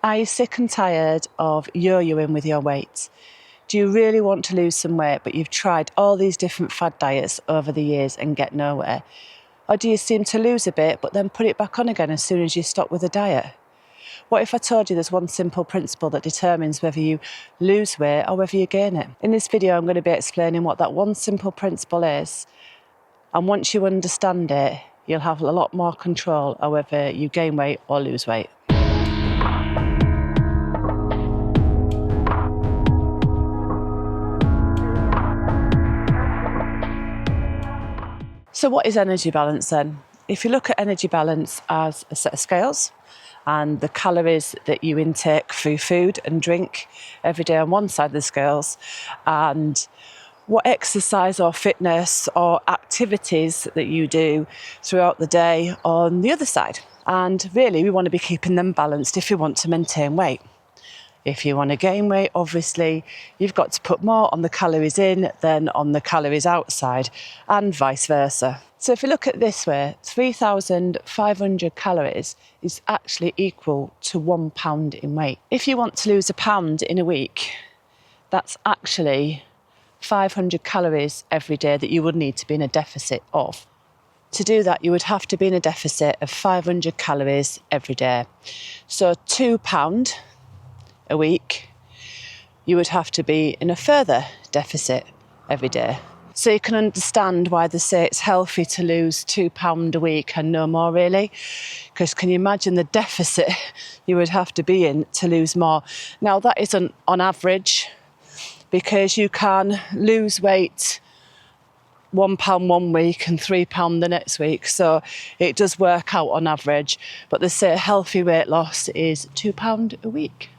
Are you sick and tired of yo-yoing with your weight? Do you really want to lose some weight, but you've tried all these different fad diets over the years and get nowhere? Or do you seem to lose a bit, but then put it back on again as soon as you stop with the diet? What if I told you there's one simple principle that determines whether you lose weight or whether you gain it? In this video, I'm going to be explaining what that one simple principle is. And once you understand it, you'll have a lot more control over whether you gain weight or lose weight. So what is energy balance then? If you look at energy balance as a set of scales and the calories that you intake through food and drink every day on one side of the scales, and what exercise or fitness or activities that you do throughout the day on the other side. And really, we want to be keeping them balanced if you want to maintain weight. If you want to gain weight, obviously, you've got to put more on the calories in than on the calories outside, and vice versa. So if you look at it this way, 3,500 calories is actually equal to 1 pound in weight. If you want to lose a pound in a week, that's actually 500 calories every day that you would need to be in a deficit of. To do that, you would have to be in a deficit of 500 calories every day. So £2 a week, you would have to be in a further deficit every day. So you can understand why they say it's healthy to lose £2 a week and no more, really. Because can you imagine the deficit you would have to be in to lose more? Now, that isn't on average, because you can lose weight £1 one week and £3 the next week. So it does work out on average. But they say healthy weight loss is £2 a week.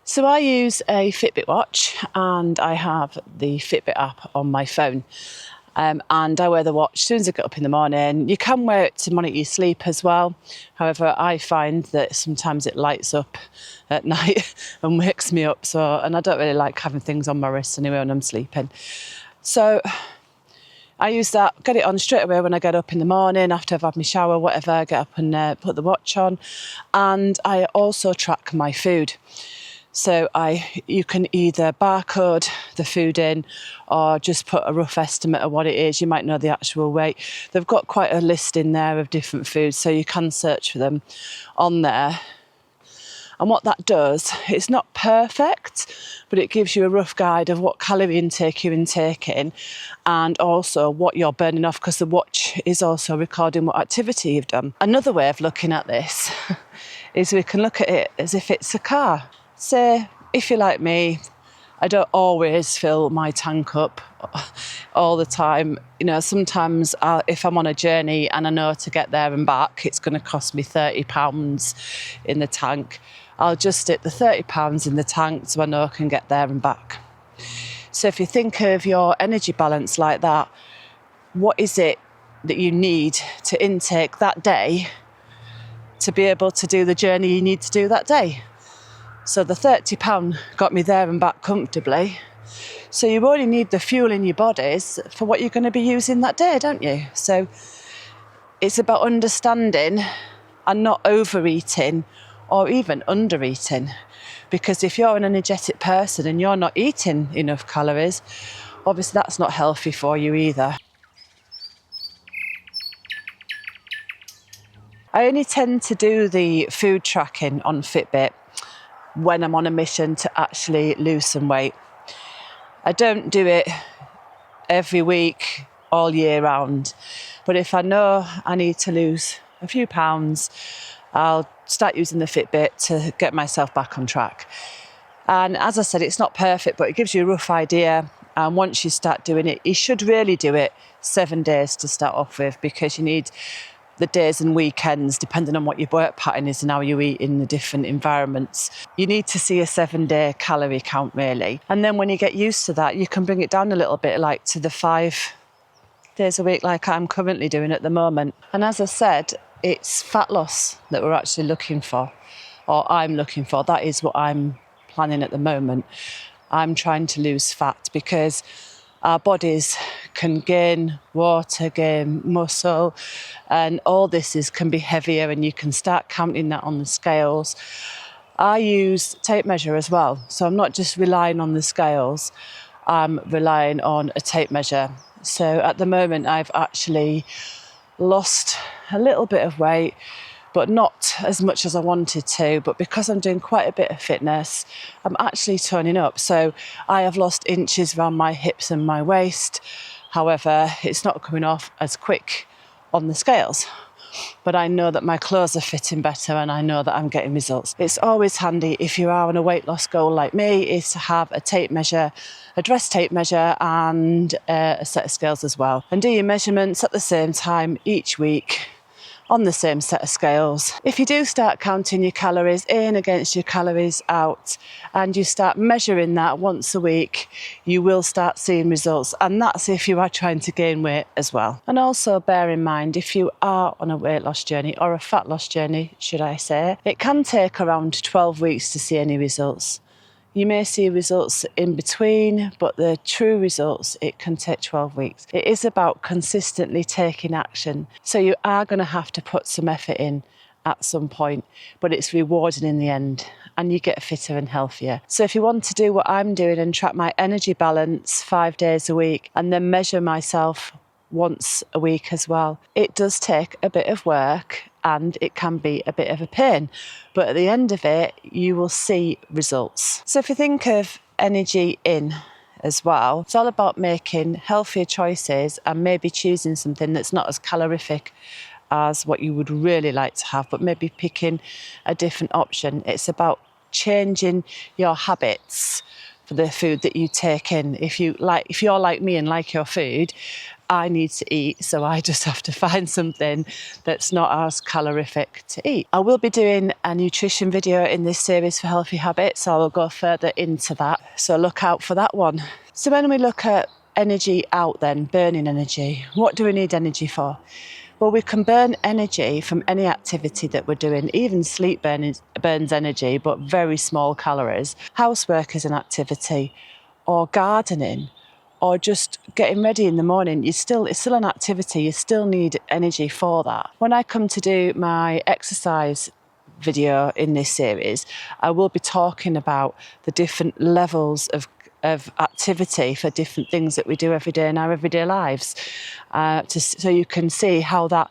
So I use a Fitbit watch and I have the Fitbit app on my phone. And I wear the watch as soon as I get up in the morning. You can wear it to monitor your sleep as well. However, I find that sometimes it lights up at night and wakes me up. And I don't really like having things on my wrists anyway when I'm sleeping. So I use that, get it on straight away when I get up in the morning, after I've had my shower, whatever, I get up and put the watch on. And I also track my food. So you can either barcode the food in or just put a rough estimate of what it is. You might know the actual weight. They've got quite a list in there of different foods, so you can search for them on there. And what that does, it's not perfect, but it gives you a rough guide of what calorie intake you're intaking and also what you're burning off, because the watch is also recording what activity you've done. Another way of looking at this is we can look at it as if it's a car. Say, if you're like me, I don't always fill my tank up all the time. You know, sometimes if I'm on a journey and I know to get there and back, it's going to cost me £30 in the tank. I'll just stick the £30 in the tank so I know I can get there and back. So if you think of your energy balance like that, what is it that you need to intake that day to be able to do the journey you need to do that day? So the £30 got me there and back comfortably. So you only need the fuel in your bodies for what you're going to be using that day, don't you? So it's about understanding and not overeating or even undereating. Because if you're an energetic person and you're not eating enough calories, obviously that's not healthy for you either. I only tend to do the food tracking on Fitbit when I'm on a mission to actually lose some weight. I don't do it every week, all year round. But if I know I need to lose a few pounds, I'll start using the Fitbit to get myself back on track. And as I said, it's not perfect, but it gives you a rough idea. And once you start doing it, you should really do it 7 days to start off with, because you need the days and weekends, depending on what your work pattern is and how you eat in the different environments. You need to see a 7-day calorie count, really. And then when you get used to that, you can bring it down a little bit, like to the 5 days a week, like I'm currently doing at the moment. And as I said, it's fat loss that we're actually looking for, or I'm looking for. That is what I'm planning at the moment. I'm trying to lose fat because our bodies can gain water, gain muscle, and all this can be heavier, and you can start counting that on the scales. I use tape measure as well, so I'm not just relying on the scales, I'm relying on a tape measure. So at the moment I've actually lost a little bit of weight, but not as much as I wanted to. But because I'm doing quite a bit of fitness, I'm actually toning up. So I have lost inches around my hips and my waist. However, it's not coming off as quick on the scales. But I know that my clothes are fitting better, and I know that I'm getting results. It's always handy if you are on a weight loss goal like me, is to have a tape measure, a dress tape measure, and a set of scales as well. And do your measurements at the same time each week on the same set of scales. If you do start counting your calories in against your calories out, and you start measuring that once a week, you will start seeing results. And that's if you are trying to gain weight as well. And also bear in mind, if you are on a weight loss journey, or a fat loss journey, should I say, it can take around 12 weeks to see any results. You may see results in between, but the true results, it can take 12 weeks. It is about consistently taking action. So you are going to have to put some effort in at some point, but it's rewarding in the end, and you get fitter and healthier. So if you want to do what I'm doing and track my energy balance 5 days a week, and then measure myself once a week as well, it does take a bit of work, and it can be a bit of a pain, but at the end of it you will see results. So if you think of energy in as well, it's all about making healthier choices and maybe choosing something that's not as calorific as what you would really like to have, but maybe picking a different option. It's about changing your habits for the food that you take in. If you're like me and like your food, I need to eat, so I just have to find something that's not as calorific to eat. I will be doing a nutrition video in this series for healthy habits, so I will go further into that, so look out for that one. So when we look at energy out then, burning energy, what do we need energy for? Well, we can burn energy from any activity that we're doing. Even sleep burns energy, but very small calories. Housework is an activity, or gardening, or just getting ready in the morning. It's still an activity. You still need energy for that. When I come to do my exercise video in this series, I will be talking about the different levels of activity for different things that we do every day in our everyday lives, so you can see how that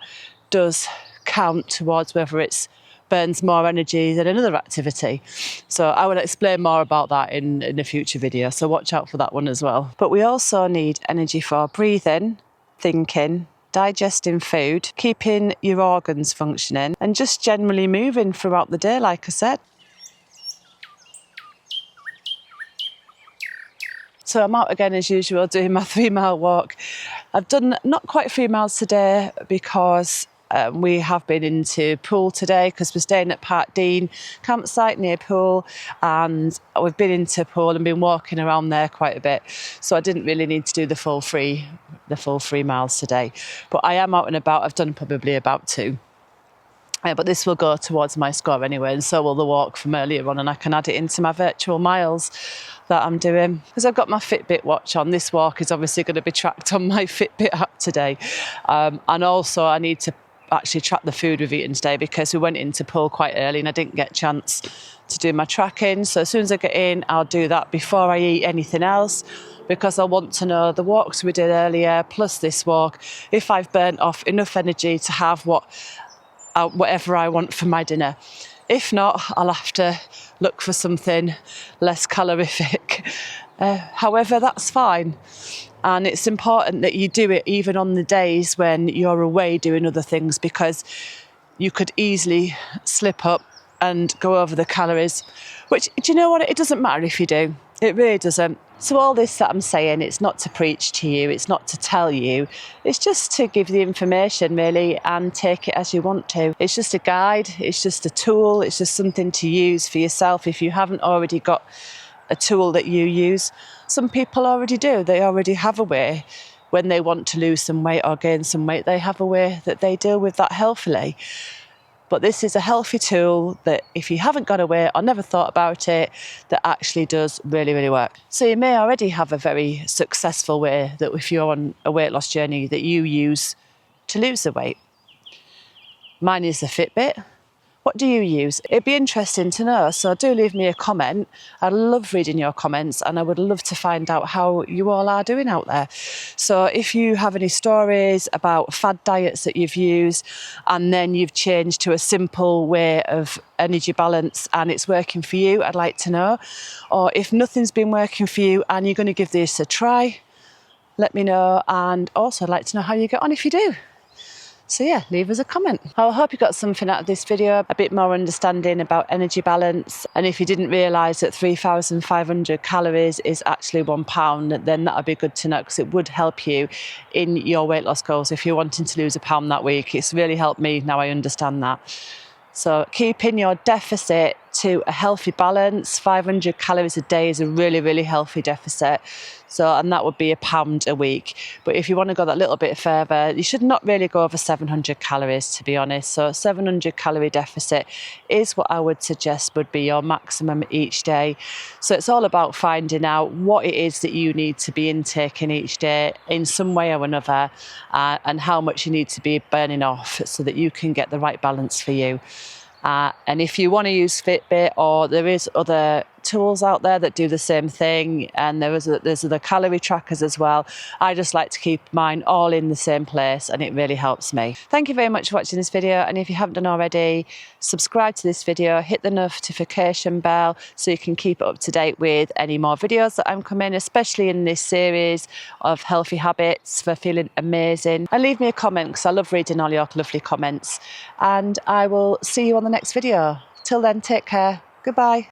does count towards whether it's burns more energy than another activity. So I will explain more about that in a future video, so watch out for that one as well. But we also need energy for breathing, thinking, digesting food, keeping your organs functioning, and just generally moving throughout the day, like I said. So I'm out again as usual doing my 3-mile walk. I've done not quite 3 miles today because we have been into pool today, because we're staying at Park Dean campsite near pool, and we've been into pool and been walking around there quite a bit. So I didn't really need to do the full 3 miles today. But I am out and about. I've done probably about 2. But this will go towards my score anyway, and so will the walk from earlier on, and I can add it into my virtual miles that I'm doing. Because I've got my Fitbit watch on, this walk is obviously going to be tracked on my Fitbit app today. And also I need to actually track the food we've eaten today, because we went into pool quite early and I didn't get a chance to do my tracking. So as soon as I get in, I'll do that before I eat anything else, because I want to know the walks we did earlier plus this walk, if I've burnt off enough energy to have whatever I want for my dinner. If not, I'll have to look for something less calorific. However, that's fine. And it's important that you do it even on the days when you're away doing other things, because you could easily slip up and go over the calories, which, do you know what? It doesn't matter if you do. It really doesn't. So all this that I'm saying, it's not to preach to you, it's not to tell you, it's just to give the information really, and take it as you want to. It's just a guide, it's just a tool, it's just something to use for yourself if you haven't already got a tool that you use. Some people already do, they already have a way when they want to lose some weight or gain some weight, they have a way that they deal with that healthily. But this is a healthy tool that if you haven't got away or never thought about it, that actually does really, really work. So you may already have a very successful way that if you're on a weight loss journey that you use to lose the weight. Mine is the Fitbit. What do you use? It'd be interesting to know, so do leave me a comment. I love reading your comments and I would love to find out how you all are doing out there. So if you have any stories about fad diets that you've used and then you've changed to a simple way of energy balance and it's working for you, I'd like to know. Or if nothing's been working for you and you're going to give this a try, let me know. And also I'd like to know how you get on if you do. So yeah, leave us a comment. I hope you got something out of this video, a bit more understanding about energy balance. And if you didn't realise that 3,500 calories is actually £1, then that would be good to know because it would help you in your weight loss goals if you're wanting to lose a pound that week. It's really helped me, now I understand that. So keeping your deficit to a healthy balance, 500 calories a day is a really, really healthy deficit. So, and that would be £1 a week. But if you want to go that little bit further, you should not really go over 700 calories, to be honest. So 700 calorie deficit is what I would suggest would be your maximum each day. So it's all about finding out what it is that you need to be intaking each day in some way or another, and how much you need to be burning off so that you can get the right balance for you. And if you want to use Fitbit, or there is other tools out there that do the same thing, and there's other calorie trackers as well. I just like to keep mine all in the same place and it really helps me. Thank you very much for watching this video, and if you haven't done already, subscribe to this video, hit the notification bell so you can keep up to date with any more videos that I'm coming, especially in this series of healthy habits for feeling amazing. And leave me a comment because I love reading all your lovely comments, and I will see you on the next video. Till then, take care. Goodbye.